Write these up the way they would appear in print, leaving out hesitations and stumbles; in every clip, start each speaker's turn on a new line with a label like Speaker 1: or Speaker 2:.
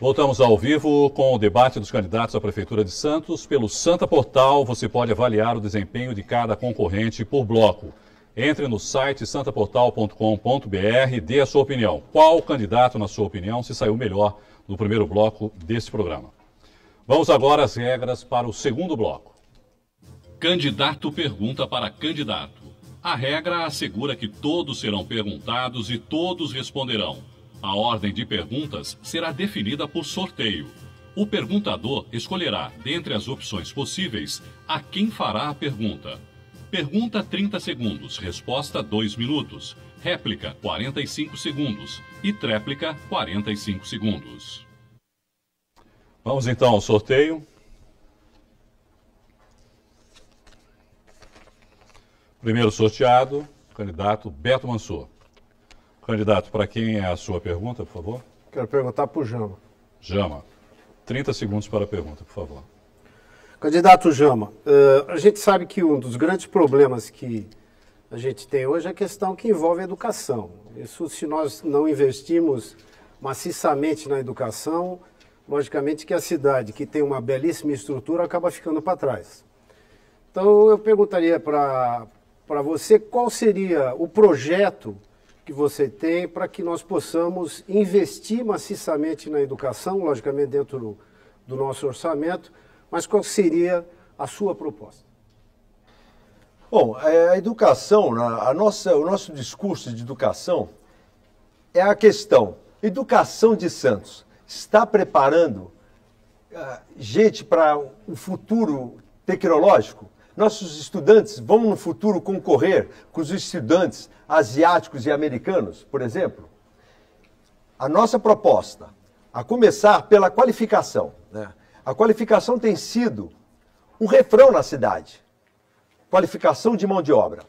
Speaker 1: Voltamos ao vivo com o debate dos candidatos à Prefeitura de Santos. Pelo Santa Portal, você pode avaliar o desempenho de cada concorrente por bloco. Entre no site santaportal.com.br e dê a sua opinião. Qual candidato, na sua opinião, se saiu melhor no primeiro bloco deste programa? Vamos agora às regras para o segundo bloco. Candidato pergunta para candidato. A regra assegura que todos serão perguntados e todos responderão. A ordem de perguntas será definida por sorteio. O perguntador escolherá, dentre as opções possíveis, a quem fará a pergunta. Pergunta 30 segundos, resposta 2 minutos, réplica 45 segundos e tréplica 45 segundos. Vamos então ao sorteio. Primeiro sorteado, candidato Beto Mansur. Candidato, para quem é a sua pergunta, por favor?
Speaker 2: Quero perguntar para o Jama.
Speaker 1: Jama, 30 segundos para a pergunta, por favor.
Speaker 2: Candidato Jama, a gente sabe que um dos grandes problemas que a gente tem hoje é a questão que envolve a educação. Isso, se nós não investirmos maciçamente na educação, logicamente que a cidade, que tem uma belíssima estrutura, acaba ficando para trás. Então, eu perguntaria para você qual seria o projeto que você tem para que nós possamos investir maciçamente na educação, logicamente dentro do nosso orçamento, mas qual seria a sua proposta?
Speaker 3: Bom, a educação, o nosso discurso de educação é a questão. Educação de Santos está preparando gente para o futuro tecnológico? Nossos estudantes vão no futuro concorrer com os estudantes asiáticos e americanos, por exemplo? A nossa proposta, a começar pela qualificação, né? A qualificação tem sido um refrão na cidade. Qualificação de mão de obra.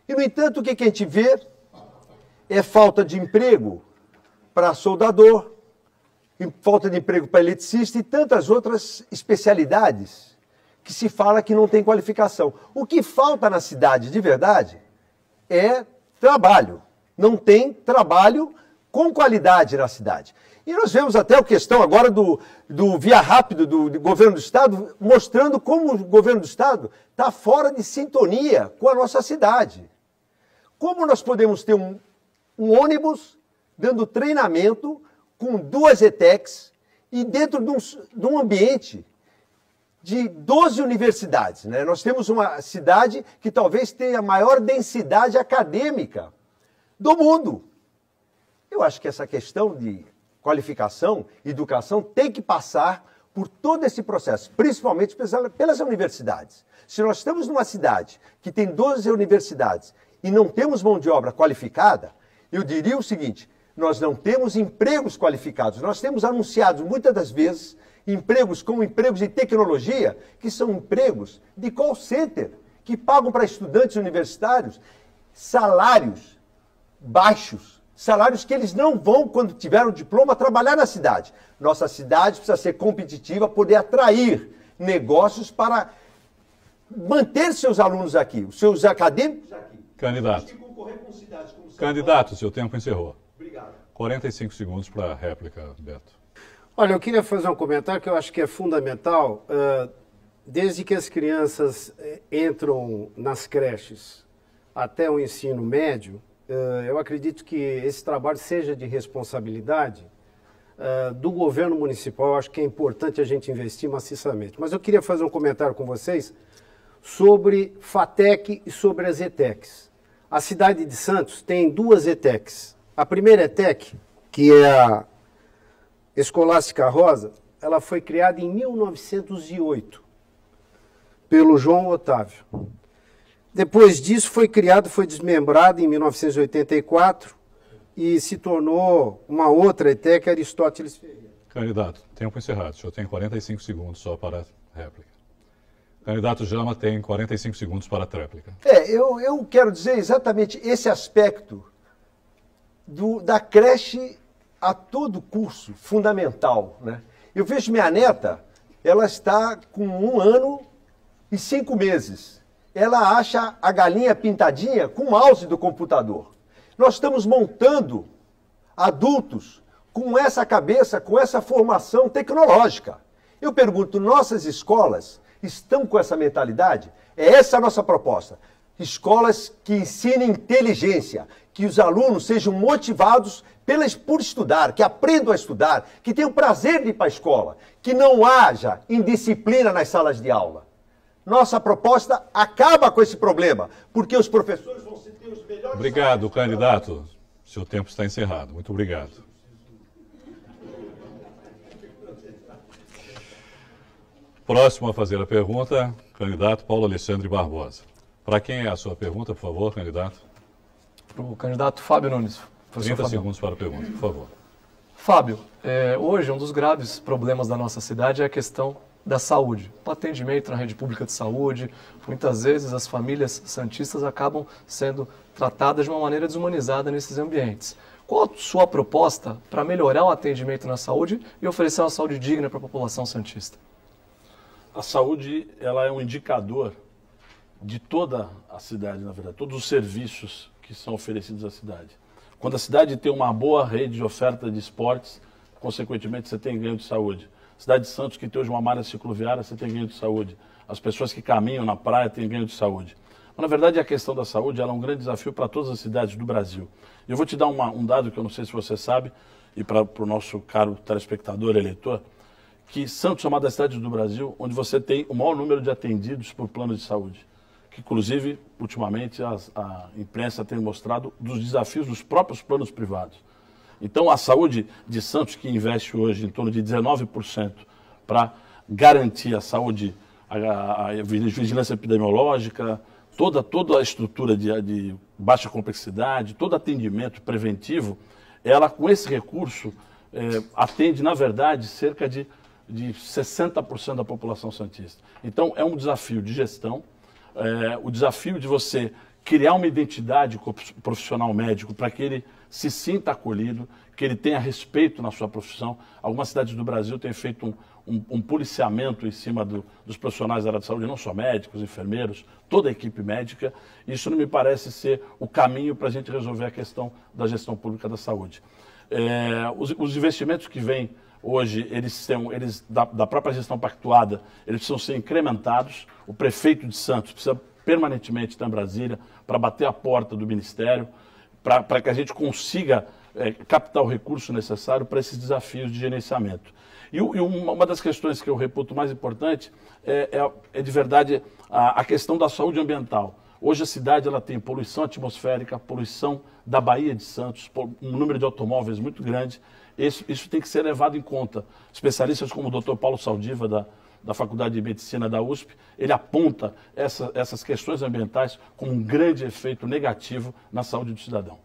Speaker 3: E, no entanto, o que a gente vê é falta de emprego para soldador, falta de emprego para eletricista e tantas outras especialidades que se fala que não tem qualificação. O que falta na cidade, de verdade, é trabalho. Não tem trabalho com qualidade na cidade. E nós vemos até a questão agora do Via Rápido do governo do Estado, mostrando como o governo do Estado está fora de sintonia com a nossa cidade. Como nós podemos ter um ônibus dando treinamento com 2 ETECs e dentro de um ambiente de 12 universidades, né? Nós temos uma cidade que talvez tenha a maior densidade acadêmica do mundo. Eu acho que essa questão de qualificação, educação, tem que passar por todo esse processo, principalmente pelas universidades. Se nós estamos numa cidade que tem 12 universidades e não temos mão de obra qualificada, eu diria o seguinte, nós não temos empregos qualificados, nós temos anunciados muitas das vezes empregos como empregos de tecnologia, que são empregos de call center, que pagam para estudantes universitários salários baixos, salários que eles não vão, quando tiver o diploma, trabalhar na cidade. Nossa cidade precisa ser competitiva, poder atrair negócios para manter seus alunos aqui, os seus acadêmicos aqui.
Speaker 1: Candidato. Candidato, seu tempo encerrou. Obrigado. 45 segundos para a réplica, Beto.
Speaker 2: Olha, eu queria fazer um comentário que eu acho que é fundamental. Desde que as crianças entram nas creches até o ensino médio, eu acredito que esse trabalho seja de responsabilidade do governo municipal. Eu acho que é importante a gente investir maciçamente. Mas eu queria fazer um comentário com vocês sobre FATEC e sobre as ETECs. A cidade de Santos tem 2 ETECs. A primeira ETEC, que é a Escolástica Rosa, ela foi criada em 1908 pelo João Otávio. Depois disso foi desmembrado em 1984 e se tornou uma outra ETEC, Aristóteles Ferreira.
Speaker 1: Candidato, tempo encerrado. O senhor tem 45 segundos só para a réplica. Candidato Jama tem 45 segundos para a tréplica.
Speaker 3: Eu quero dizer exatamente esse aspecto da creche a todo curso fundamental, né? Eu vejo minha neta, ela está com 1 ano e 5 meses. Ela acha a galinha pintadinha com o mouse do computador. Nós estamos montando adultos com essa cabeça, com essa formação tecnológica. Eu pergunto, nossas escolas estão com essa mentalidade? É essa a nossa proposta. Escolas que ensinem inteligência, que os alunos sejam motivados por estudar, que aprendam a estudar, que tenham prazer de ir para a escola, que não haja indisciplina nas salas de aula. Nossa proposta acaba com esse problema, porque os professores vão ter os melhores...
Speaker 1: Obrigado, candidato. Seu tempo está encerrado. Muito obrigado. Próximo a fazer a pergunta, candidato Paulo Alexandre Barbosa. Para quem é a sua pergunta, por favor, candidato?
Speaker 4: Para o candidato Fábio Nunes.
Speaker 1: 30 segundos para a pergunta, por favor.
Speaker 4: Fábio, hoje um dos graves problemas da nossa cidade é a questão da saúde. O atendimento na rede pública de saúde, muitas vezes as famílias santistas acabam sendo tratadas de uma maneira desumanizada nesses ambientes. Qual a sua proposta para melhorar o atendimento na saúde e oferecer uma saúde digna para a população santista?
Speaker 5: A saúde, ela é um indicador de toda a cidade, na verdade, todos os serviços que são oferecidos à cidade. Quando a cidade tem uma boa rede de oferta de esportes, consequentemente você tem ganho de saúde. Cidade de Santos, que tem hoje uma malha cicloviária, você tem ganho de saúde. As pessoas que caminham na praia têm ganho de saúde. Mas, na verdade, a questão da saúde ela é um grande desafio para todas as cidades do Brasil. Eu vou te dar um dado que eu não sei se você sabe, e para o nosso caro telespectador, eleitor, que Santos é uma das cidades do Brasil onde você tem o maior número de atendidos por plano de saúde. Que, inclusive, ultimamente, a imprensa tem mostrado dos desafios dos próprios planos privados. Então, a saúde de Santos, que investe hoje em torno de 19% para garantir a saúde, a vigilância epidemiológica, toda a estrutura de baixa complexidade, todo atendimento preventivo, ela, com esse recurso, atende, na verdade, cerca de 60% da população santista. Então, é um desafio de gestão, o desafio de você criar uma identidade profissional médico para que ele se sinta acolhido, que ele tenha respeito na sua profissão. Algumas cidades do Brasil têm feito um policiamento em cima dos profissionais da área de saúde, não só médicos, enfermeiros, toda a equipe médica. Isso não me parece ser o caminho para a gente resolver a questão da gestão pública da saúde. Os investimentos que vêm hoje, da própria gestão pactuada, eles precisam ser incrementados. O prefeito de Santos precisa permanentemente estar em Brasília para bater a porta do Ministério, para que a gente consiga captar o recurso necessário para esses desafios de gerenciamento. E uma das questões que eu reputo mais importante é de verdade a questão da saúde ambiental. Hoje a cidade ela tem poluição atmosférica, poluição da Baía de Santos, um número de automóveis muito grande. Isso tem que ser levado em conta. Especialistas como o Dr. Paulo Saldiva, da Faculdade de Medicina da USP, ele aponta essas questões ambientais como um grande efeito negativo na saúde do cidadão.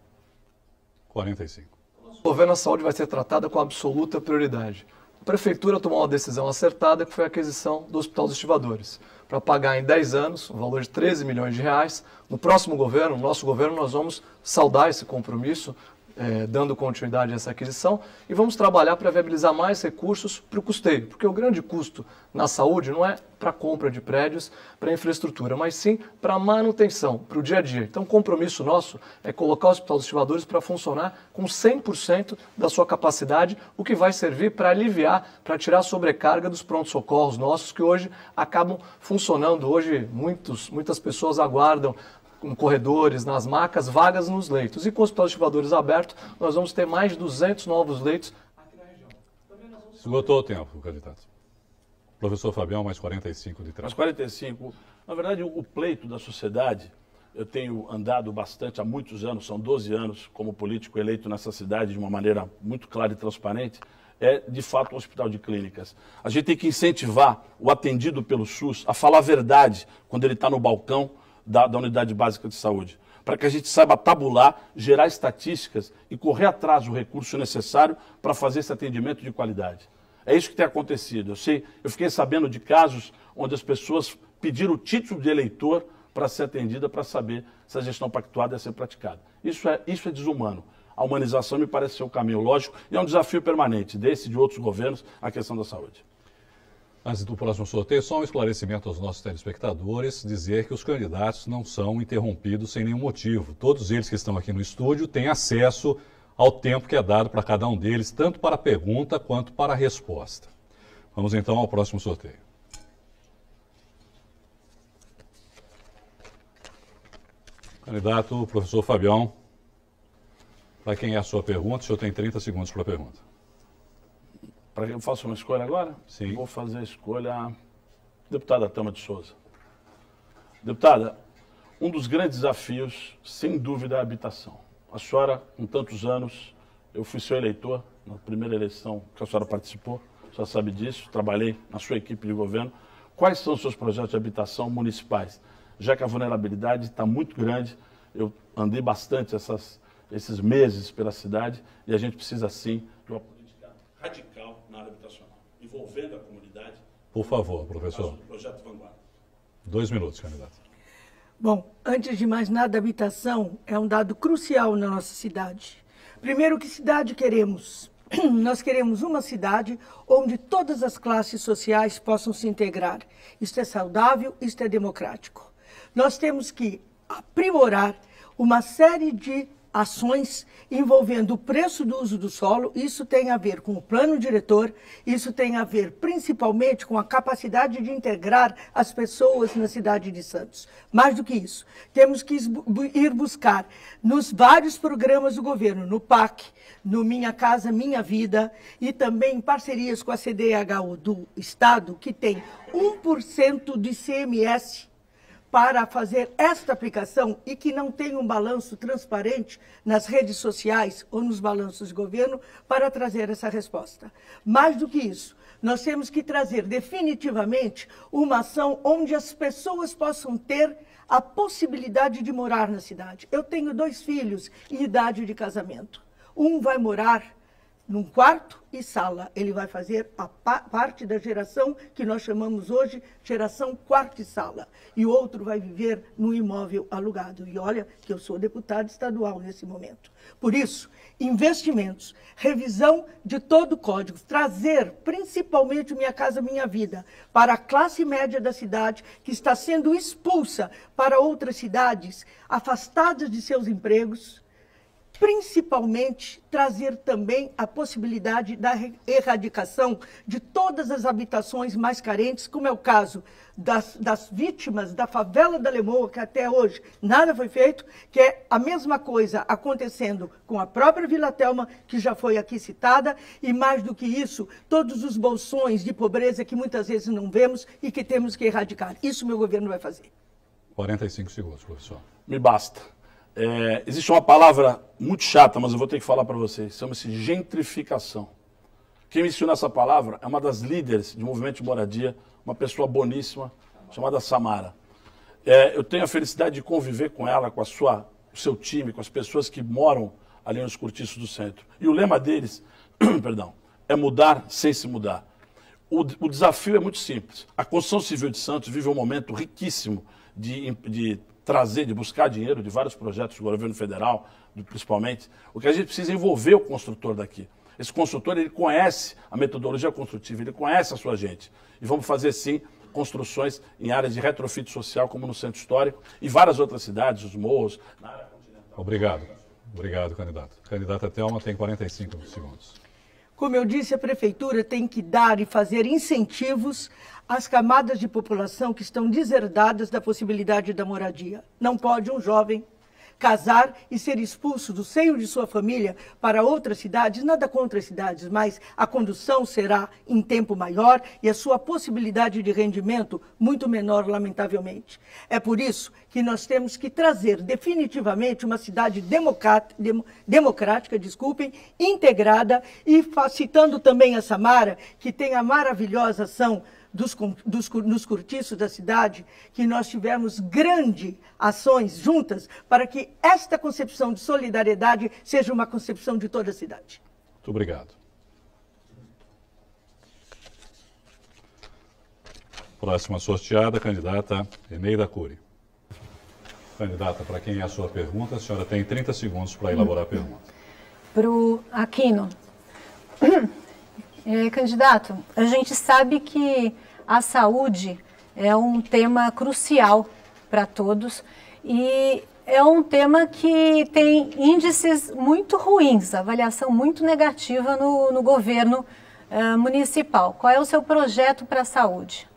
Speaker 1: 45.
Speaker 4: O governo, a saúde vai ser tratada com absoluta prioridade. A Prefeitura tomou uma decisão acertada, que foi a aquisição do Hospital dos Estivadores, para pagar em 10 anos, um valor de 13 milhões de reais. No próximo governo, no nosso governo, nós vamos saldar esse compromisso, dando continuidade a essa aquisição, e vamos trabalhar para viabilizar mais recursos para o custeio, porque o grande custo na saúde não é para a compra de prédios, para infraestrutura, mas sim para a manutenção, para o dia a dia. Então, o compromisso nosso é colocar o Hospital dos Estivadores para funcionar com 100% da sua capacidade, o que vai servir para aliviar, para tirar a sobrecarga dos prontos-socorros nossos, que hoje acabam funcionando. Hoje, muitas pessoas aguardam em corredores, nas macas, vagas nos leitos. E com o Hospital dos Estivadores aberto, nós vamos ter mais de 200 novos leitos aqui na região.
Speaker 1: Esgotou o tempo, candidato. Professor Fabião, mais 45 de trás.
Speaker 5: Mais 45. Na verdade, o pleito da sociedade, eu tenho andado bastante há muitos anos, são 12 anos como político eleito nessa cidade de uma maneira muito clara e transparente, é de fato um hospital de clínicas. A gente tem que incentivar o atendido pelo SUS a falar a verdade quando ele está no balcão da unidade básica de saúde, para que a gente saiba tabular, gerar estatísticas e correr atrás do recurso necessário para fazer esse atendimento de qualidade. É isso que tem acontecido. Eu fiquei sabendo de casos onde as pessoas pediram o título de eleitor para ser atendida, para saber se a gestão pactuada ia ser praticada. Isso é desumano. A humanização me parece ser o caminho lógico e é um desafio permanente desse e de outros governos a questão da saúde.
Speaker 1: Antes do próximo sorteio, só um esclarecimento aos nossos telespectadores, dizer que os candidatos não são interrompidos sem nenhum motivo. Todos eles que estão aqui no estúdio têm acesso ao tempo que é dado para cada um deles, tanto para a pergunta quanto para a resposta. Vamos então ao próximo sorteio. Candidato professor Fabião, para quem é a sua pergunta? O senhor tem 30 segundos para a pergunta.
Speaker 5: Para que eu faça uma escolha agora?
Speaker 1: Sim.
Speaker 5: Vou fazer a escolha deputada Thelma de Souza. Deputada, um dos grandes desafios, sem dúvida, é a habitação. A senhora, com tantos anos, eu fui seu eleitor na primeira eleição que a senhora participou, a senhora sabe disso, trabalhei na sua equipe de governo. Quais são os seus projetos de habitação municipais? Já que a vulnerabilidade está muito grande, eu andei bastante esses meses pela cidade e a gente precisa, sim, de uma política radical na área habitacional, envolvendo a comunidade.
Speaker 1: Por favor, professor.
Speaker 5: Projeto Vanguarda.
Speaker 1: 2 minutos, candidato.
Speaker 6: Bom, antes de mais nada, a habitação é um dado crucial na nossa cidade. Primeiro, que cidade queremos? Nós queremos uma cidade onde todas as classes sociais possam se integrar. Isto é saudável, isto é democrático. Nós temos que aprimorar uma série de ações envolvendo o preço do uso do solo. Isso tem a ver com o plano diretor, isso tem a ver principalmente com a capacidade de integrar as pessoas na cidade de Santos. Mais do que isso, temos que ir buscar nos vários programas do governo, no PAC, no Minha Casa Minha Vida e também em parcerias com a CDHU do Estado, que tem 1% de ICMS para fazer esta aplicação e que não tem um balanço transparente nas redes sociais ou nos balanços de governo para trazer essa resposta. Mais do que isso, nós temos que trazer definitivamente uma ação onde as pessoas possam ter a possibilidade de morar na cidade. Eu tenho 2 filhos em idade de casamento. Um vai morar num quarto e sala. Ele vai fazer a parte da geração que nós chamamos hoje geração quarto e sala. E o outro vai viver num imóvel alugado. E olha que eu sou deputada estadual nesse momento. Por isso, investimentos, revisão de todo o código, trazer principalmente Minha Casa Minha Vida para a classe média da cidade que está sendo expulsa para outras cidades, afastadas de seus empregos. Principalmente, trazer também a possibilidade da erradicação de todas as habitações mais carentes, como é o caso das vítimas da favela da Lemoa, que até hoje nada foi feito, que é a mesma coisa acontecendo com a própria Vila Thelma, que já foi aqui citada, e mais do que isso, todos os bolsões de pobreza que muitas vezes não vemos e que temos que erradicar. Isso meu governo vai fazer.
Speaker 1: 45 segundos, professor.
Speaker 5: Me basta. Existe uma palavra muito chata, mas eu vou ter que falar para vocês. Chama-se gentrificação. Quem me ensinou essa palavra é uma das líderes de movimento de moradia, uma pessoa boníssima, chamada Samara. Eu tenho a felicidade de conviver com ela, com o seu time, com as pessoas que moram ali nos cortiços do centro. E o lema deles, perdão, é mudar sem se mudar. O desafio é muito simples. A construção civil de Santos vive um momento riquíssimo de buscar dinheiro de vários projetos do governo federal, principalmente. O que a gente precisa é envolver o construtor daqui. Esse construtor, ele conhece a metodologia construtiva, ele conhece a sua gente. E vamos fazer, sim, construções em áreas de retrofit social, como no Centro Histórico e várias outras cidades, os morros, na área continental.
Speaker 1: Obrigado. Obrigado, candidato. Candidata Thelma tem 45 segundos.
Speaker 6: Como eu disse, a prefeitura tem que dar e fazer incentivos às camadas de população que estão deserdadas da possibilidade da moradia. Não pode um jovem casar e ser expulso do seio de sua família para outras cidades, nada contra as cidades, mas a condução será em tempo maior e a sua possibilidade de rendimento muito menor, lamentavelmente. É por isso que nós temos que trazer definitivamente uma cidade democrática, integrada, e citando também a Samara, que tem a maravilhosa ação nos cortiços da cidade, que nós tivemos grandes ações juntas para que esta concepção de solidariedade seja uma concepção de toda a cidade.
Speaker 1: Muito obrigado. Próxima sorteada, candidata Eneida Cury. Candidata, para quem é a sua pergunta, a senhora tem 30 segundos para elaborar a pergunta.
Speaker 7: Para o Aquino. Candidato, a gente sabe que a saúde é um tema crucial para todos e é um tema que tem índices muito ruins, avaliação muito negativa no governo municipal. Qual é o seu projeto para a saúde?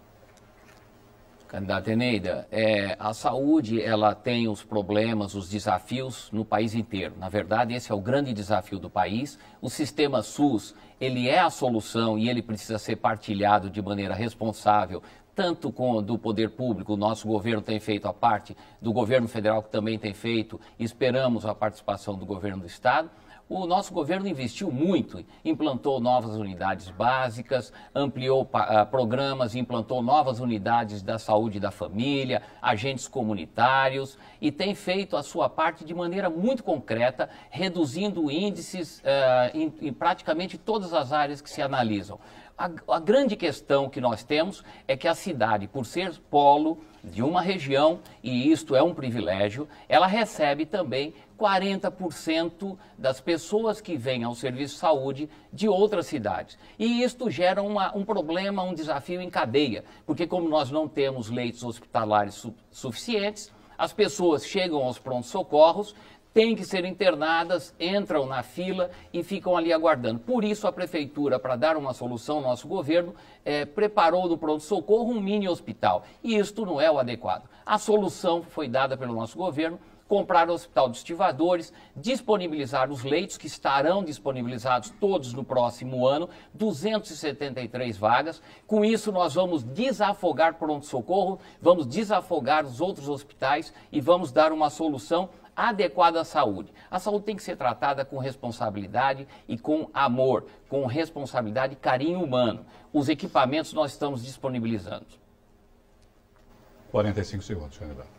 Speaker 8: Candidata Eneida, a saúde ela tem os problemas, os desafios no país inteiro. Na verdade, esse é o grande desafio do país. O sistema SUS, ele é a solução e ele precisa ser partilhado de maneira responsável, tanto do poder público, o nosso governo tem feito a parte, do governo federal que também tem feito, esperamos a participação do governo do estado. O nosso governo investiu muito, implantou novas unidades básicas, ampliou programas, implantou novas unidades da saúde da família, agentes comunitários e tem feito a sua parte de maneira muito concreta, reduzindo índices em praticamente todas as áreas que se analisam. A grande questão que nós temos é que a cidade, por ser polo de uma região, e isto é um privilégio, ela recebe também 40% das pessoas que vêm ao serviço de saúde de outras cidades. E isto gera um problema, um desafio em cadeia, porque como nós não temos leitos hospitalares suficientes, as pessoas chegam aos prontos-socorros, têm que ser internadas, entram na fila e ficam ali aguardando. Por isso, a Prefeitura, para dar uma solução, nosso governo preparou no pronto-socorro um mini hospital. E isto não é o adequado. A solução foi dada pelo nosso governo, comprar o Hospital dos Estivadores, disponibilizar os leitos, que estarão disponibilizados todos no próximo ano, 273 vagas. Com isso, nós vamos desafogar pronto-socorro, vamos desafogar os outros hospitais e vamos dar uma solução adequada à saúde. A saúde tem que ser tratada com responsabilidade e com amor, com responsabilidade e carinho humano. Os equipamentos nós estamos disponibilizando.
Speaker 1: 45 segundos, candidato.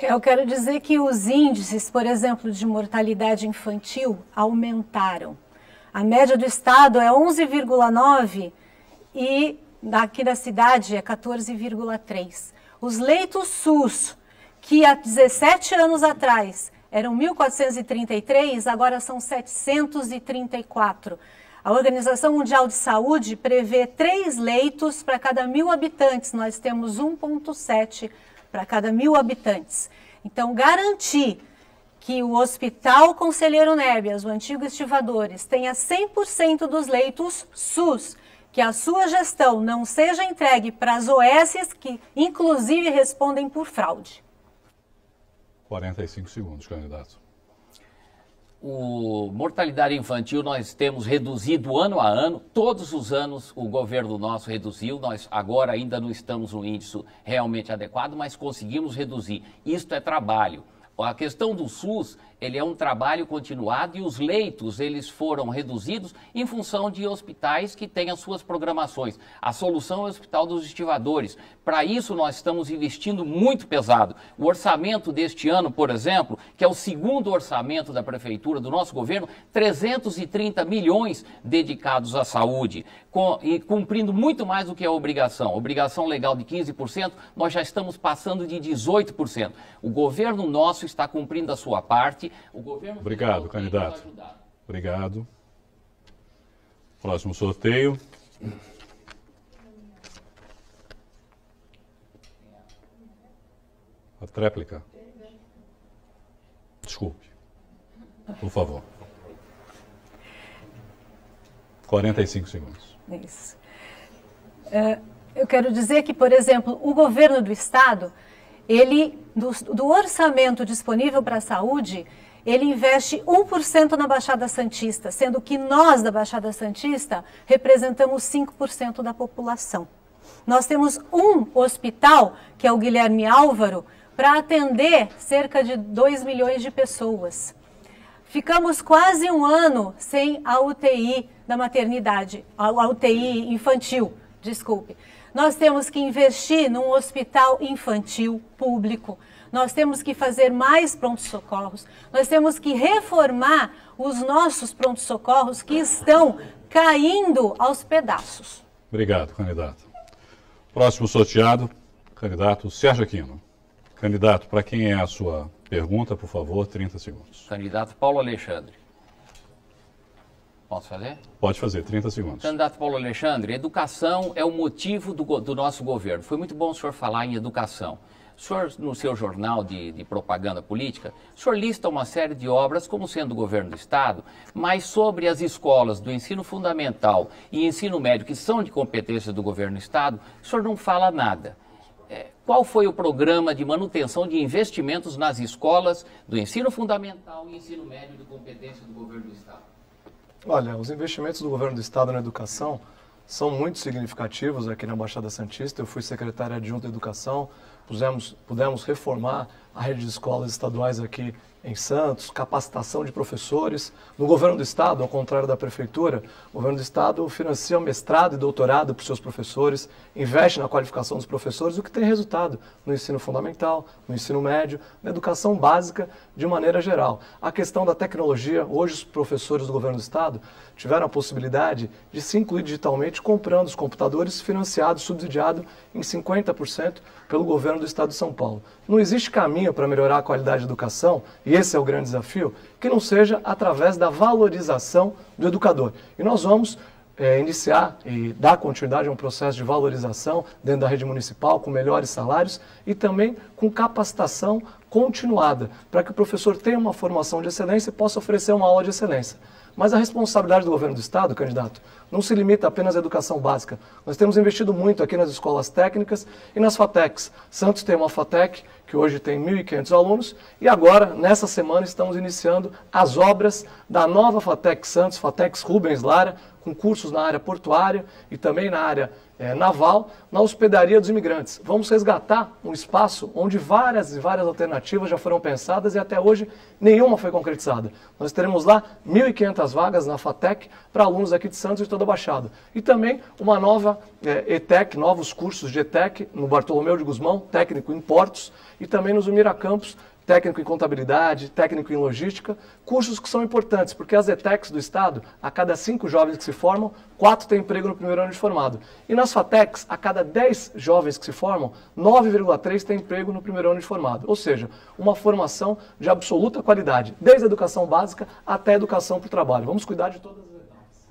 Speaker 7: Eu quero dizer que os índices, por exemplo, de mortalidade infantil aumentaram. A média do estado é 11,9 e aqui da cidade é 14,3. Os leitos SUS, que há 17 anos atrás eram 1.433, agora são 734. A Organização Mundial de Saúde prevê 3 leitos para cada 1.000 habitantes. Nós temos 1,7 para cada 1.000 habitantes. Então, garantir que o Hospital Conselheiro Nébias, o antigo Estivadores, tenha 100% dos leitos SUS, que a sua gestão não seja entregue para as OSs, que inclusive respondem por fraude.
Speaker 1: 45 segundos, candidato.
Speaker 8: Mortalidade infantil nós temos reduzido ano a ano, todos os anos o governo nosso reduziu, nós agora ainda não estamos no índice realmente adequado, mas conseguimos reduzir. Isto é trabalho. A questão do SUS, ele é um trabalho continuado e os leitos, eles foram reduzidos em função de hospitais que têm as suas programações. A solução é o Hospital dos Estivadores. Para isso, nós estamos investindo muito pesado. O orçamento deste ano, por exemplo, que é o segundo orçamento da Prefeitura, do nosso governo, 330 milhões dedicados à saúde, e cumprindo muito mais do que a obrigação. Obrigação legal de 15%, nós já estamos passando de 18%. O governo nosso está cumprindo a sua parte. O governo
Speaker 1: Obrigado, candidato. Obrigado. Próximo sorteio. A tréplica. Desculpe. Por favor. 45 segundos.
Speaker 7: Isso. Eu quero dizer que, por exemplo, o governo do estado, ele, do orçamento disponível para a saúde, ele investe 1% na Baixada Santista, sendo que nós, da Baixada Santista, representamos 5% da população. Nós temos um hospital, que é o Guilherme Álvaro, para atender cerca de 2 milhões de pessoas. Ficamos quase um ano sem a UTI da maternidade, a UTI infantil, desculpe. Nós temos que investir num hospital infantil público, nós temos que fazer mais prontos-socorros, nós temos que reformar os nossos prontos-socorros que estão caindo aos pedaços.
Speaker 1: Obrigado, candidato. Próximo sorteado, candidato Sérgio Aquino. Candidato, para quem é a sua pergunta, por favor, 30 segundos.
Speaker 8: Candidato Paulo Alexandre. Posso fazer?
Speaker 1: Pode fazer, 30 segundos.
Speaker 8: Candidato Paulo Alexandre, educação é o motivo do nosso governo. Foi muito bom o senhor falar em educação. O senhor, no seu jornal de propaganda política, o senhor lista uma série de obras como sendo do governo do Estado, mas sobre as escolas do ensino fundamental e ensino médio, que são de competência do governo do Estado, o senhor não fala nada. Qual foi o programa de manutenção de investimentos nas escolas do ensino fundamental e ensino médio de competência do governo do Estado?
Speaker 4: Olha, os investimentos do governo do Estado na educação são muito significativos aqui na Baixada Santista. Eu fui secretário adjunto de Educação, pudemos reformar a rede de escolas estaduais aqui em Santos, capacitação de professores. No governo do Estado, ao contrário da Prefeitura, o governo do Estado financia mestrado e doutorado para os seus professores, investe na qualificação dos professores, o que tem resultado no ensino fundamental, no ensino médio, na educação básica de maneira geral. A questão da tecnologia, hoje os professores do governo do Estado tiveram a possibilidade de se incluir digitalmente comprando os computadores financiados, subsidiados em 50% pelo governo do Estado de São Paulo. Não existe caminho para melhorar a qualidade da educação, e esse é o grande desafio, que não seja através da valorização do educador. E nós vamos iniciar e dar continuidade a um processo de valorização dentro da rede municipal, com melhores salários e também com capacitação continuada, para que o professor tenha uma formação de excelência e possa oferecer uma aula de excelência. Mas a responsabilidade do governo do Estado, candidato, não se limita apenas à educação básica. Nós temos investido muito aqui nas escolas técnicas e nas FATECs. Santos tem uma FATEC, que hoje tem 1.500 alunos, e agora, nessa semana, estamos iniciando as obras da nova FATEC Santos, FATECs Rubens Lara, com cursos na área portuária e também na área naval, na hospedaria dos imigrantes. Vamos resgatar um espaço onde várias e várias alternativas já foram pensadas e até hoje nenhuma foi concretizada. Nós teremos lá 1.500 vagas na FATEC para alunos aqui de Santos e de toda a Baixada. E também uma nova ETEC, novos cursos de ETEC no Bartolomeu de Gusmão, técnico em portos, e também nos Umiracampos, técnico em contabilidade, técnico em logística, cursos que são importantes, porque as ETECs do Estado, a cada 5 jovens que se formam, 4 têm emprego no primeiro ano de formado. E nas FATECs, a cada 10 jovens que se formam, 9,3 têm emprego no primeiro ano de formado. Ou seja, uma formação de absoluta qualidade, desde a educação básica até a educação para o trabalho. Vamos cuidar de todas as etapas.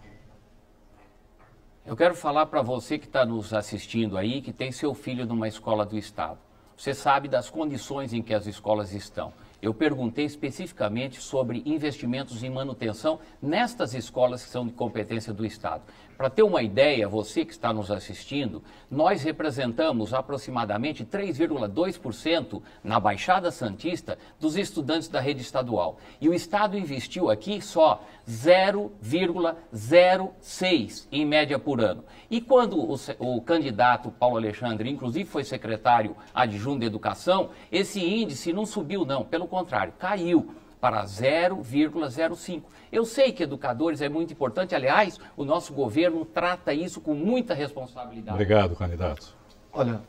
Speaker 8: Eu quero falar para você que está nos assistindo aí, que tem seu filho numa escola do Estado. Você sabe das condições em que as escolas estão. Eu perguntei especificamente sobre investimentos em manutenção nestas escolas que são de competência do Estado. Para ter uma ideia, você que está nos assistindo, nós representamos aproximadamente 3,2% na Baixada Santista dos estudantes da rede estadual. E o Estado investiu aqui só 0,06 em média por ano. E quando o candidato Paulo Alexandre, inclusive foi secretário adjunto de Educação, esse índice não subiu não, pelo contrário, caiu para 0,05. Eu sei que educadores é muito importante, aliás, o nosso governo trata isso com muita responsabilidade.
Speaker 1: Obrigado, candidato.
Speaker 4: Olha,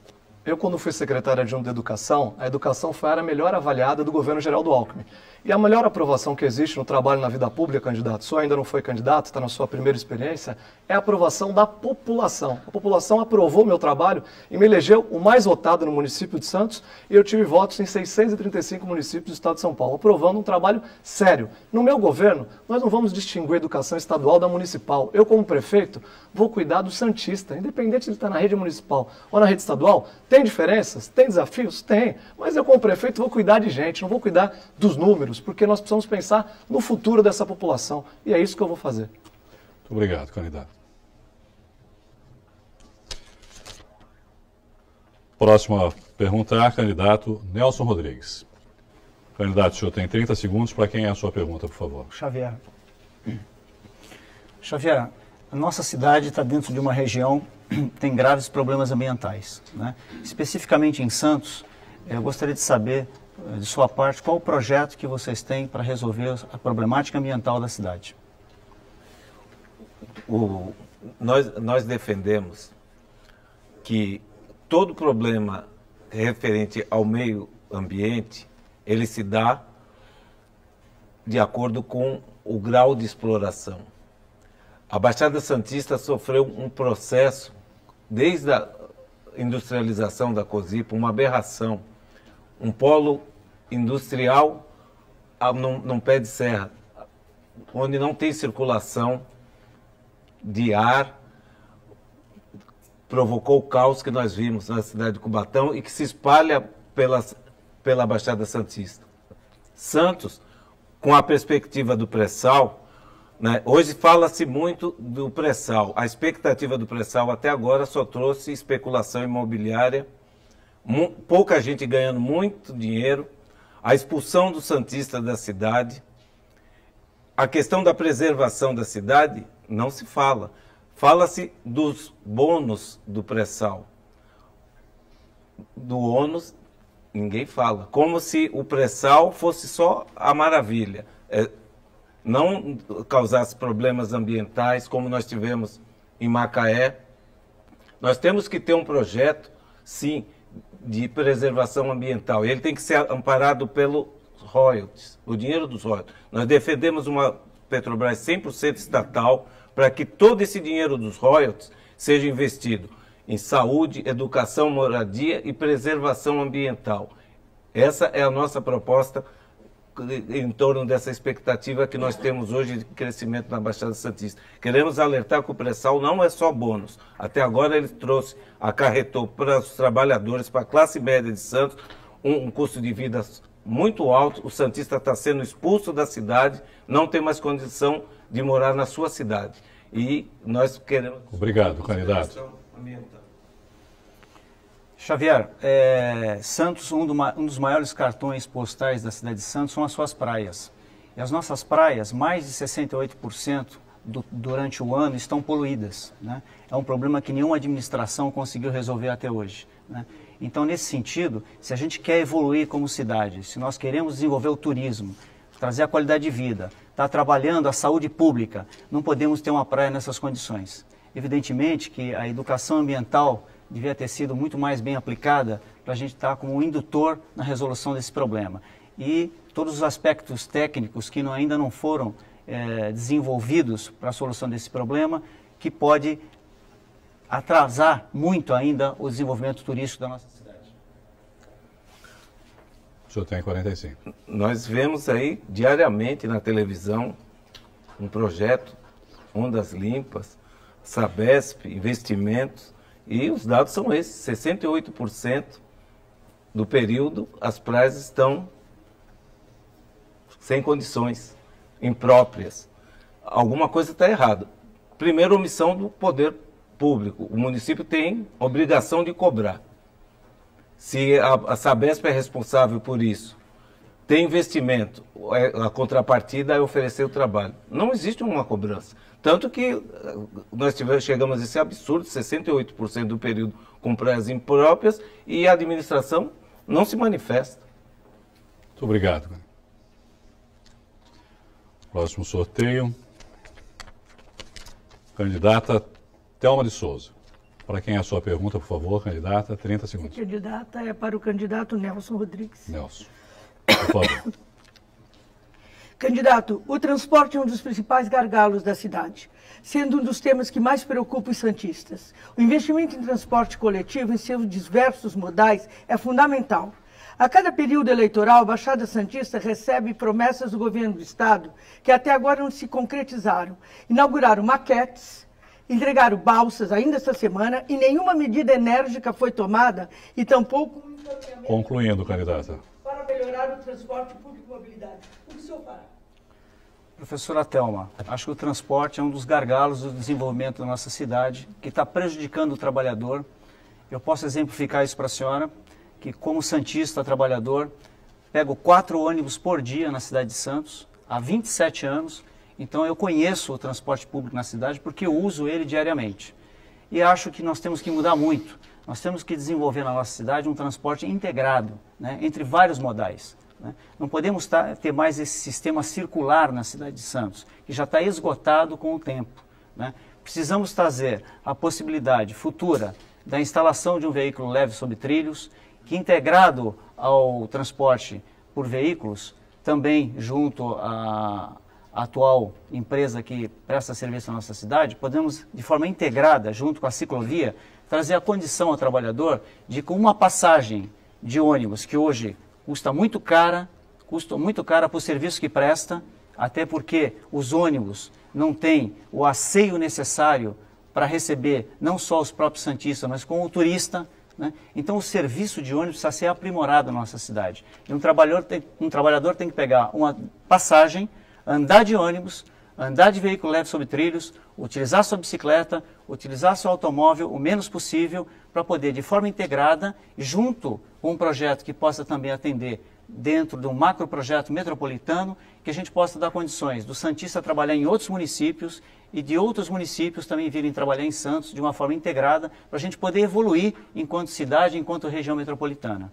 Speaker 4: eu quando fui secretário adjunto de Educação, a educação foi a área melhor avaliada do governo Geraldo Alckmin. E a melhor aprovação que existe no trabalho na vida pública, candidato, o senhor ainda não foi candidato, está na sua primeira experiência, é a aprovação da população. A população aprovou meu trabalho e me elegeu o mais votado no município de Santos e eu tive votos em 635 municípios do estado de São Paulo, aprovando um trabalho sério. No meu governo, nós não vamos distinguir a educação estadual da municipal. Eu, como prefeito, vou cuidar do santista, independente de estar na rede municipal ou na rede estadual. Tem diferenças? Tem desafios? Tem. Mas eu, como prefeito, vou cuidar de gente, não vou cuidar dos números, porque nós precisamos pensar no futuro dessa população. E é isso que eu vou fazer.
Speaker 1: Muito obrigado, candidato. Próxima pergunta, candidato Nelson Rodrigues. Candidato, o senhor tem 30 segundos. Para quem é a sua pergunta, por favor?
Speaker 9: Xavier, a nossa cidade está dentro de uma região que tem graves problemas ambientais, né? Especificamente em Santos, eu gostaria de saber, de sua parte, qual o projeto que vocês têm para resolver a problemática ambiental da cidade.
Speaker 10: Nós defendemos que todo problema referente ao meio ambiente, ele se dá de acordo com o grau de exploração. A Baixada Santista sofreu um processo, desde a industrialização da COSIPA, uma aberração, um polo industrial num pé de serra, onde não tem circulação de ar, provocou o caos que nós vimos na cidade de Cubatão e que se espalha pela Baixada Santista. Santos, com a perspectiva do pré-sal, né, hoje fala-se muito do pré-sal. A expectativa do pré-sal até agora só trouxe especulação imobiliária, pouca gente ganhando muito dinheiro, a expulsão do santista da cidade. A questão da preservação da cidade não se fala. Fala-se dos bônus do pré-sal. Do ônus, ninguém fala. Como se o pré-sal fosse só a maravilha. Não causasse problemas ambientais, como nós tivemos em Macaé. Nós temos que ter um projeto, sim, de preservação ambiental. Ele tem que ser amparado pelo royalties, o dinheiro dos royalties. Nós defendemos uma Petrobras 100% estatal para que todo esse dinheiro dos royalties seja investido em saúde, educação, moradia e preservação ambiental. Essa é a nossa proposta em torno dessa expectativa que nós temos hoje de crescimento na Baixada Santista. Queremos alertar que o pré-sal não é só bônus. Até agora ele acarretou para os trabalhadores, para a classe média de Santos, um custo de vida muito alto. O santista está sendo expulso da cidade, não tem mais condição de morar na sua cidade. E nós queremos...
Speaker 1: Obrigado, candidato.
Speaker 9: Xavier, Santos, um dos maiores cartões postais da cidade de Santos são as suas praias. E as nossas praias, mais de 68% durante o ano estão poluídas, né? É um problema que nenhuma administração conseguiu resolver até hoje, né? Então, nesse sentido, se a gente quer evoluir como cidade, se nós queremos desenvolver o turismo, trazer a qualidade de vida, estar trabalhando a saúde pública, não podemos ter uma praia nessas condições. Evidentemente que a educação ambiental devia ter sido muito mais bem aplicada para a gente estar como um indutor na resolução desse problema. E todos os aspectos técnicos que ainda não foram desenvolvidos para a solução desse problema, que pode atrasar muito ainda o desenvolvimento turístico da nossa cidade.
Speaker 1: O senhor tem 45.
Speaker 10: Nós vemos aí diariamente na televisão um projeto, Ondas Limpas, Sabesp, investimentos, e os dados são esses: 68% do período as praias estão sem condições, impróprias. Alguma coisa está errada. Primeiro, omissão do poder público. O município tem obrigação de cobrar. Se a Sabesp é responsável por isso, tem investimento, a contrapartida é oferecer o trabalho. Não existe uma cobrança. Tanto que nós chegamos a esse absurdo, 68% do período com praias impróprias, e a administração não se manifesta.
Speaker 1: Muito obrigado. Próximo sorteio. Candidata Thelma de Souza. Para quem é a sua pergunta, por favor, candidata, 30 segundos.
Speaker 6: A candidata é para o candidato Nelson Rodrigues.
Speaker 1: Nelson, por favor.
Speaker 6: Candidato, o transporte é um dos principais gargalos da cidade, sendo um dos temas que mais preocupa os santistas. O investimento em transporte coletivo em seus diversos modais é fundamental. A cada período eleitoral, a Baixada Santista recebe promessas do governo do Estado que até agora não se concretizaram. Inauguraram maquetes, entregaram balsas ainda essa semana e nenhuma medida enérgica foi tomada e tampouco...
Speaker 1: Concluindo, candidata.
Speaker 6: Para melhorar o transporte público e mobilidade. O que o senhor fará?
Speaker 9: Professora Thelma, acho que o transporte é um dos gargalos do desenvolvimento da nossa cidade, que está prejudicando o trabalhador. Eu posso exemplificar isso para a senhora, que como santista trabalhador, pego 4 ônibus por dia na cidade de Santos, há 27 anos, então eu conheço o transporte público na cidade porque eu uso ele diariamente. E acho que nós temos que mudar muito. Nós temos que desenvolver na nossa cidade um transporte integrado, né, entre vários modais. Né? Não podemos ter mais esse sistema circular na cidade de Santos, que já está esgotado com o tempo. Né? Precisamos trazer a possibilidade futura da instalação de um veículo leve sobre trilhos, que integrado ao transporte por veículos, também junto à atual empresa que presta serviço na nossa cidade, podemos, de forma integrada, junto com a ciclovia, trazer a condição ao trabalhador de com uma passagem de ônibus, que hoje custa muito cara para o serviço que presta, até porque os ônibus não têm o asseio necessário para receber não só os próprios santistas, mas com o turista, né? Então o serviço de ônibus precisa ser aprimorado na nossa cidade. E um trabalhador tem que pegar uma passagem, andar de ônibus, andar de veículo leve sobre trilhos, utilizar sua bicicleta, utilizar seu automóvel o menos possível para poder, de forma integrada, junto com um projeto que possa também atender dentro de um macro projeto metropolitano, que a gente possa dar condições do santista trabalhar em outros municípios e de outros municípios também virem trabalhar em Santos de uma forma integrada, para a gente poder evoluir enquanto cidade, enquanto região metropolitana.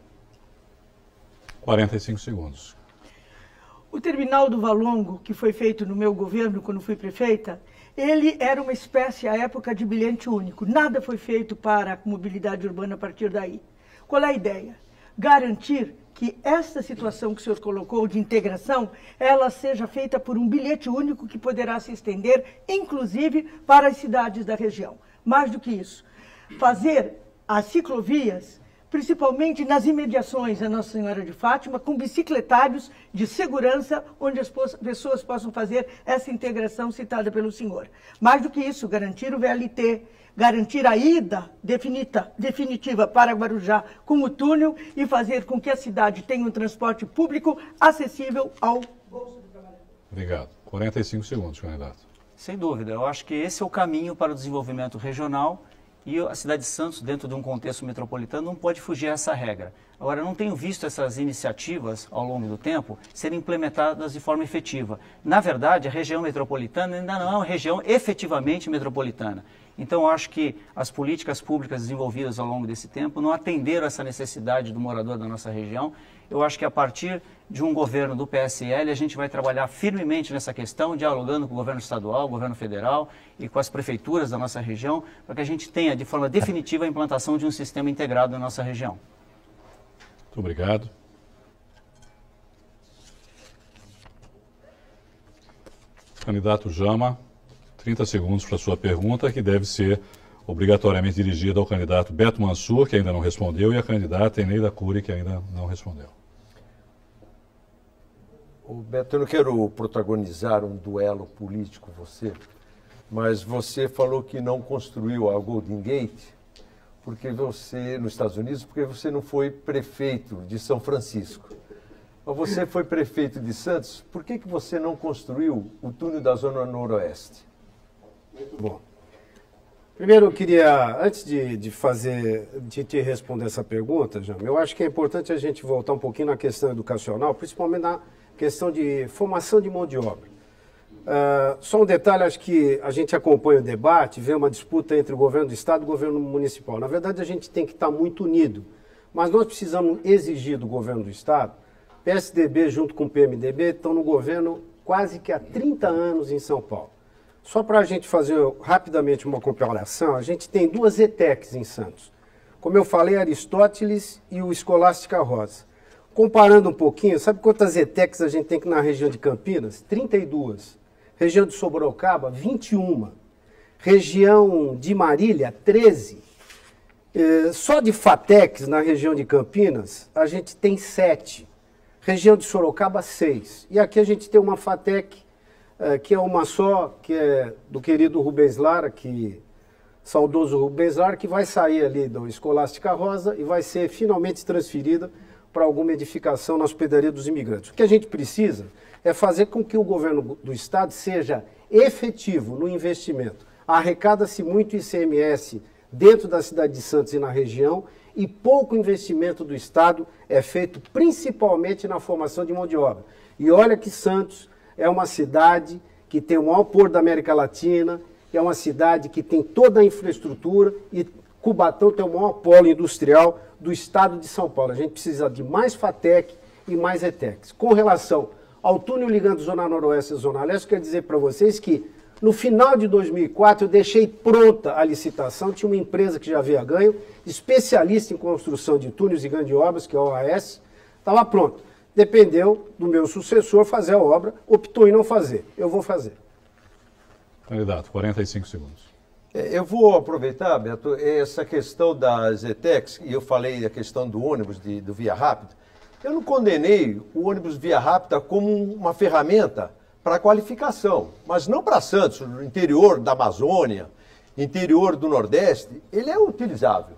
Speaker 1: 45 segundos.
Speaker 6: O terminal do Valongo, que foi feito no meu governo, quando fui prefeita, ele era uma espécie, à época, de bilhete único. Nada foi feito para a mobilidade urbana a partir daí. Qual é a ideia? Garantir que esta situação que o senhor colocou de integração, ela seja feita por um bilhete único que poderá se estender, inclusive, para as cidades da região. Mais do que isso, fazer as ciclovias, principalmente nas imediações da Nossa Senhora de Fátima, com bicicletários de segurança, onde as pessoas possam fazer essa integração citada pelo senhor. Mais do que isso, garantir o VLT, garantir a ida definitiva para Guarujá com o túnel e fazer com que a cidade tenha um transporte público acessível ao bolso do trabalhador.
Speaker 1: Obrigado. 45 segundos, candidato.
Speaker 9: Sem dúvida, eu acho que esse é o caminho para o desenvolvimento regional. E a cidade de Santos, dentro de um contexto metropolitano, não pode fugir a essa regra. Agora, eu não tenho visto essas iniciativas, ao longo do tempo, serem implementadas de forma efetiva. Na verdade, a região metropolitana ainda não é uma região efetivamente metropolitana. Então, eu acho que as políticas públicas desenvolvidas ao longo desse tempo não atenderam essa necessidade do morador da nossa região. Eu acho que a partir de um governo do PSL, a gente vai trabalhar firmemente nessa questão, dialogando com o governo estadual, o governo federal e com as prefeituras da nossa região, para que a gente tenha, de forma definitiva, a implantação de um sistema integrado na nossa região.
Speaker 1: Muito obrigado. Candidato Jama, 30 segundos para a sua pergunta, que deve ser obrigatoriamente dirigida ao candidato Beto Mansur, que ainda não respondeu, e à candidata Eneida Cury, que ainda não respondeu.
Speaker 3: Beto, eu não quero protagonizar um duelo político com você, mas você falou que não construiu a Golden Gate porque você, nos Estados Unidos, porque você não foi prefeito de São Francisco. Mas você foi prefeito de Santos, por que você não construiu o túnel da Zona Noroeste?
Speaker 2: Muito bom. Primeiro, eu queria, antes de te responder essa pergunta, Jama, eu acho que é importante a gente voltar um pouquinho na questão educacional, principalmente na questão de formação de mão de obra. Só um detalhe, acho que a gente acompanha o debate, vê uma disputa entre o governo do Estado e o governo municipal. Na verdade, a gente tem que estar muito unido, mas nós precisamos exigir do governo do Estado. PSDB junto com o PMDB estão no governo quase que há 30 anos em São Paulo. Só para a gente fazer rapidamente uma comparação, a gente tem duas ETECs em Santos. Como eu falei, Aristóteles e o Escolástica Rosa. Comparando um pouquinho, sabe quantas ETECs a gente tem aqui na região de Campinas? 32. Região de Sorocaba, 21. Região de Marília, 13. Só de FATECs na região de Campinas, a gente tem 7. Região de Sorocaba, 6. E aqui a gente tem uma FATEC, que é uma só, que é do querido Rubens Lara, saudoso Rubens Lara, que vai sair ali do Escolástica Rosa e vai ser finalmente transferida para alguma edificação na hospedaria dos imigrantes. O que a gente precisa é fazer com que o governo do Estado seja efetivo no investimento. Arrecada-se muito ICMS dentro da cidade de Santos e na região, e pouco investimento do Estado é feito principalmente na formação de mão de obra. E olha que Santos é uma cidade que tem o maior porto da América Latina, é uma cidade que tem toda a infraestrutura, e Cubatão tem o maior polo industrial do estado de São Paulo. A gente precisa de mais FATEC e mais ETECs. Com relação ao túnel ligando Zona Noroeste e Zona Leste, eu quero dizer para vocês que no final de 2004 eu deixei pronta a licitação, tinha uma empresa que já havia ganho, especialista em construção de túneis e grandes obras, que é a OAS, estava pronto. Dependeu do meu sucessor fazer a obra, optou em não fazer. Eu vou fazer.
Speaker 1: Candidato, 45 segundos.
Speaker 3: Eu vou aproveitar, Beto, essa questão das ETECs, e eu falei da questão do ônibus do Via Rápida. Eu não condenei o ônibus Via Rápida como uma ferramenta para qualificação, mas não para Santos, no interior da Amazônia, interior do Nordeste, ele é utilizável.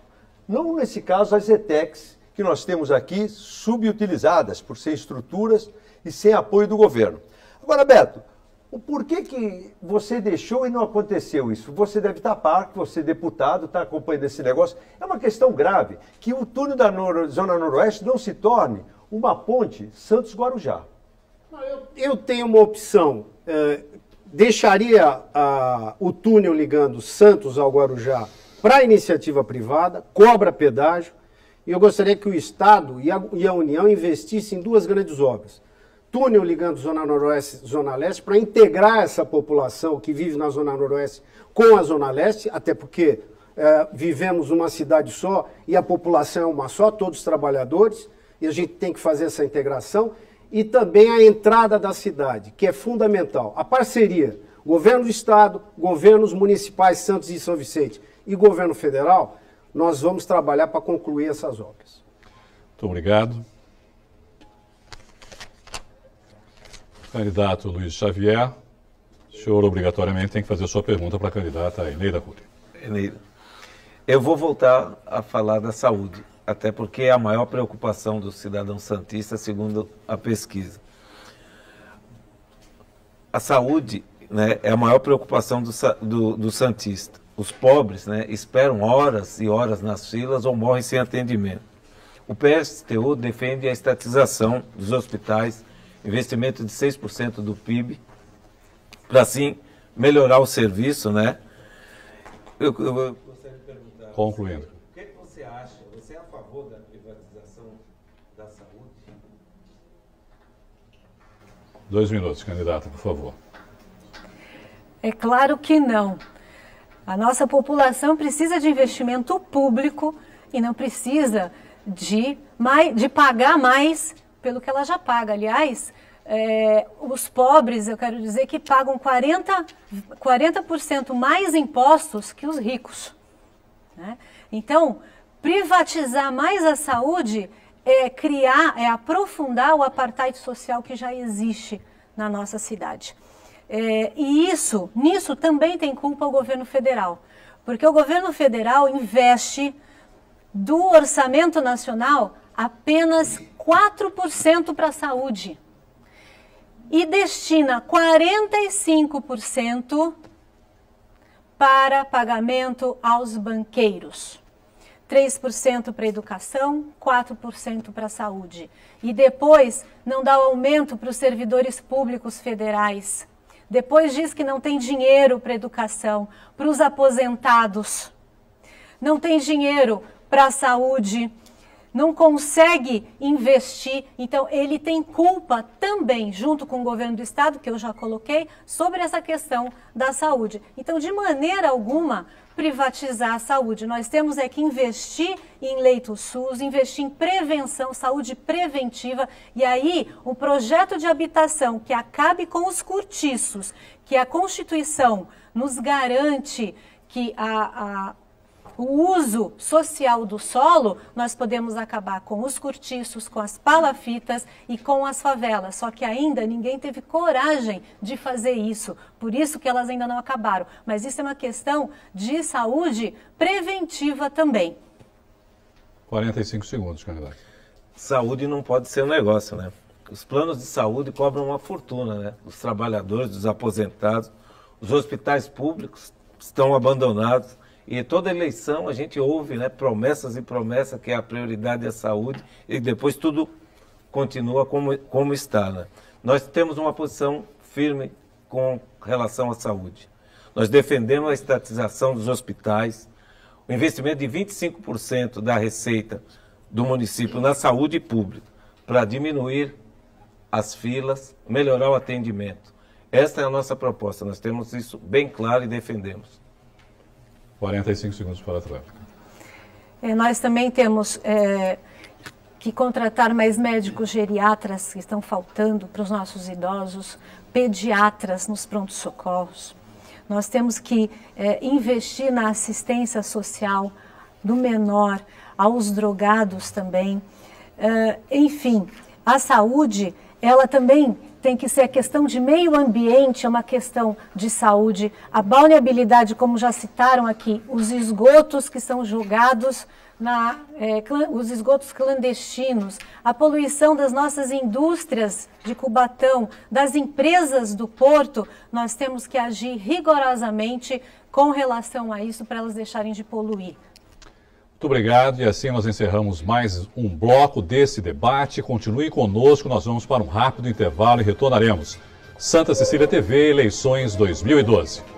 Speaker 3: Não, nesse caso, as ETECs que nós temos aqui, subutilizadas por sem estruturas e sem apoio do governo. Agora, Beto, o porquê que você deixou e não aconteceu isso? Você deve estar a par, você é deputado, está acompanhando esse negócio. É uma questão grave, que o túnel da Zona Noroeste não se torne uma ponte Santos-Guarujá.
Speaker 2: Eu tenho uma opção. Deixaria o túnel ligando Santos ao Guarujá para a iniciativa privada, cobra pedágio, e eu gostaria que o Estado e a União investissem em duas grandes obras. Túnel ligando Zona Noroeste e Zona Leste para integrar essa população que vive na Zona Noroeste com a Zona Leste, até porque vivemos uma cidade só e a população é uma só, todos trabalhadores, e a gente tem que fazer essa integração. E também a entrada da cidade, que é fundamental. A parceria, governo do Estado, governos municipais, Santos e São Vicente, e governo federal, nós vamos trabalhar para concluir essas obras.
Speaker 1: Muito obrigado. Candidato Luiz Xavier, o senhor obrigatoriamente tem que fazer a sua pergunta para a candidata Eneida Cury.
Speaker 10: Eneida, eu vou voltar a falar da saúde, até porque é a maior preocupação do cidadão santista, segundo a pesquisa. A saúde, né, é a maior preocupação do santista. Os pobres, né, esperam horas e horas nas filas ou morrem sem atendimento. O PSTU defende a estatização dos hospitais, investimento de 6% do PIB, para assim melhorar o serviço, né? Eu gostaria de perguntar...
Speaker 1: Concluindo.
Speaker 10: O que você acha? Você é a favor da privatização da saúde?
Speaker 1: 2 minutos, candidata, por favor.
Speaker 7: É claro que não. A nossa população precisa de investimento público e não precisa de pagar mais pelo que ela já paga. Aliás, os pobres, eu quero dizer, que pagam 40% mais impostos que os ricos, né? Então, privatizar mais a saúde é aprofundar o apartheid social que já existe na nossa cidade. E nisso também tem culpa o governo federal, porque o governo federal investe do orçamento nacional apenas 4% para a saúde e destina 45% para pagamento aos banqueiros, 3% para a educação, 4% para a saúde. E depois não dá aumento para os servidores públicos federais. Depois diz que não tem dinheiro para a educação, para os aposentados. Não tem dinheiro para a saúde, não consegue investir. Então, ele tem culpa também, junto com o governo do Estado, que eu já coloquei, sobre essa questão da saúde. Então, de maneira alguma, privatizar a saúde. Nós temos que investir em leitos SUS, investir em prevenção, saúde preventiva, e aí um projeto de habitação que acabe com os cortiços, que a Constituição nos garante que o uso social do solo, nós podemos acabar com os cortiços, com as palafitas e com as favelas. Só que ainda ninguém teve coragem de fazer isso, por isso que elas ainda não acabaram. Mas isso é uma questão de saúde preventiva também.
Speaker 1: 45 segundos, candidato.
Speaker 10: Saúde não pode ser um negócio, né? Os planos de saúde cobram uma fortuna, né? Os trabalhadores, os aposentados, os hospitais públicos estão abandonados. E toda eleição a gente ouve, né, promessas e promessas que a prioridade é a saúde e depois tudo continua como está, né? Nós temos uma posição firme com relação à saúde. Nós defendemos a estatização dos hospitais, o investimento de 25% da receita do município na saúde pública para diminuir as filas, melhorar o atendimento. Esta é a nossa proposta, nós temos isso bem claro e defendemos.
Speaker 1: 45 segundos para a tréplica.
Speaker 7: Nós também temos que contratar mais médicos geriatras que estão faltando para os nossos idosos, pediatras nos prontos-socorros. Nós temos que investir na assistência social do menor, aos drogados também. Enfim, a saúde ela também tem que ser a questão de meio ambiente, é uma questão de saúde. A balneabilidade, como já citaram aqui, os esgotos que são jogados, os esgotos clandestinos, a poluição das nossas indústrias de Cubatão, das empresas do Porto, nós temos que agir rigorosamente com relação a isso para elas deixarem de poluir.
Speaker 1: Muito obrigado, e assim nós encerramos mais um bloco desse debate. Continue conosco, nós vamos para um rápido intervalo e retornaremos. Santa Cecília TV, eleições 2012.